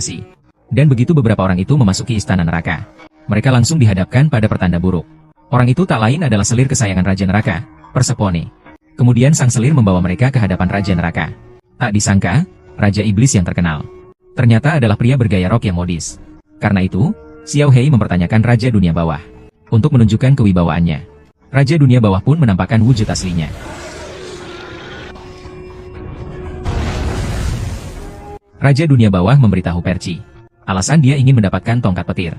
reaksi. Dan begitu beberapa orang itu memasuki istana neraka, mereka langsung dihadapkan pada pertanda buruk. Orang itu tak lain adalah selir kesayangan Raja Neraka, Persephone. Kemudian sang selir membawa mereka ke hadapan Raja Neraka. Tak disangka, Raja Iblis yang terkenal ternyata adalah pria bergaya rok yang modis. Karena itu, Xiao Hei mempertanyakan Raja Dunia Bawah. Untuk menunjukkan kewibawaannya, Raja Dunia Bawah pun menampakkan wujud aslinya. Raja Dunia Bawah memberitahu Percy, alasan dia ingin mendapatkan tongkat petir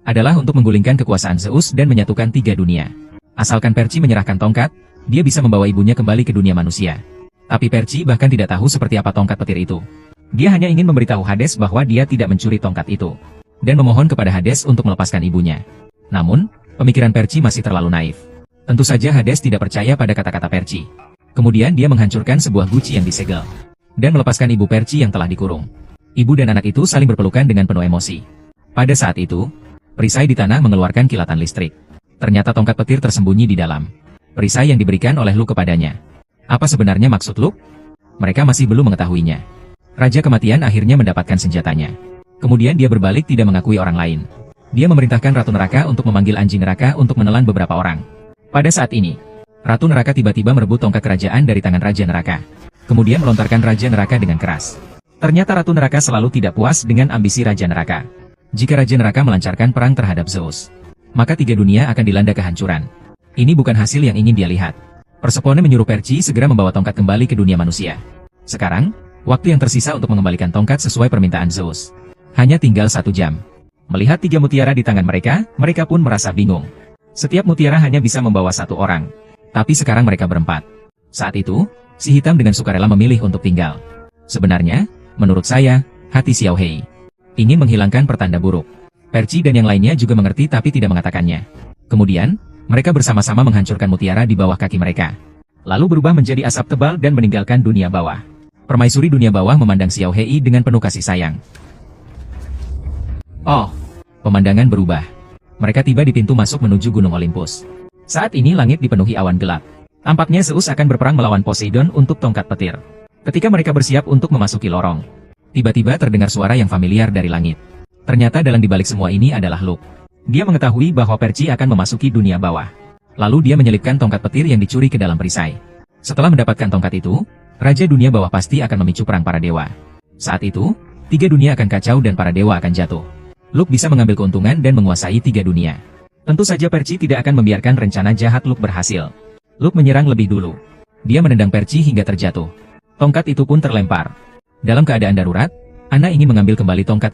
adalah untuk menggulingkan kekuasaan Zeus dan menyatukan 3 dunia. Asalkan Percy menyerahkan tongkat, dia bisa membawa ibunya kembali ke dunia manusia. Tapi Percy bahkan tidak tahu seperti apa tongkat petir itu. Dia hanya ingin memberitahu Hades bahwa dia tidak mencuri tongkat itu, dan memohon kepada Hades untuk melepaskan ibunya. Namun, pemikiran Percy masih terlalu naif. Tentu saja Hades tidak percaya pada kata-kata Percy. Kemudian dia menghancurkan sebuah guci yang disegel, dan melepaskan ibu Percy yang telah dikurung. Ibu dan anak itu saling berpelukan dengan penuh emosi. Pada saat itu, perisai di tanah mengeluarkan kilatan listrik. Ternyata tongkat petir tersembunyi di dalam perisai yang diberikan oleh Luke kepadanya. Apa sebenarnya maksud Luke? Mereka masih belum mengetahuinya. Raja Kematian akhirnya mendapatkan senjatanya. Kemudian dia berbalik tidak mengakui orang lain. Dia memerintahkan Ratu Neraka untuk memanggil anjing neraka untuk menelan beberapa orang. Pada saat ini, Ratu Neraka tiba-tiba merebut tongkat kerajaan dari tangan Raja Neraka. Kemudian melontarkan Raja Neraka dengan keras. Ternyata Ratu Neraka selalu tidak puas dengan ambisi Raja Neraka. Jika Raja Neraka melancarkan perang terhadap Zeus, maka 3 dunia akan dilanda kehancuran. Ini bukan hasil yang ingin dia lihat. Persephone menyuruh Percy segera membawa tongkat kembali ke dunia manusia. Sekarang, waktu yang tersisa untuk mengembalikan tongkat sesuai permintaan Zeus hanya tinggal 1 jam. Melihat 3 mutiara di tangan mereka, mereka pun merasa bingung. Setiap mutiara hanya bisa membawa 1 orang. Tapi sekarang mereka berempat. Saat itu, si hitam dengan sukarela memilih untuk tinggal. Sebenarnya, menurut saya, hati Xiao Hei ingin menghilangkan pertanda buruk. Percy dan yang lainnya juga mengerti tapi tidak mengatakannya. Kemudian, mereka bersama-sama menghancurkan mutiara di bawah kaki mereka. Lalu berubah menjadi asap tebal dan meninggalkan dunia bawah. Permaisuri dunia bawah memandang Xiao Hei dengan penuh kasih sayang. Oh, pemandangan berubah. Mereka tiba di pintu masuk menuju Gunung Olympus. Saat ini langit dipenuhi awan gelap. Tampaknya Zeus akan berperang melawan Poseidon untuk tongkat petir. Ketika mereka bersiap untuk memasuki lorong, tiba-tiba terdengar suara yang familiar dari langit. Ternyata dalam dibalik semua ini adalah Luke. Dia mengetahui bahwa Percy akan memasuki dunia bawah. Lalu dia menyelipkan tongkat petir yang dicuri ke dalam perisai. Setelah mendapatkan tongkat itu, Raja Dunia Bawah pasti akan memicu perang para dewa. Saat itu, 3 dunia akan kacau dan para dewa akan jatuh. Luke bisa mengambil keuntungan dan menguasai 3 dunia. Tentu saja Percy tidak akan membiarkan rencana jahat Luke berhasil. Luke menyerang lebih dulu. Dia menendang Percy hingga terjatuh. Tongkat itu pun terlempar. Dalam keadaan darurat, Anna ingin mengambil kembali tongkat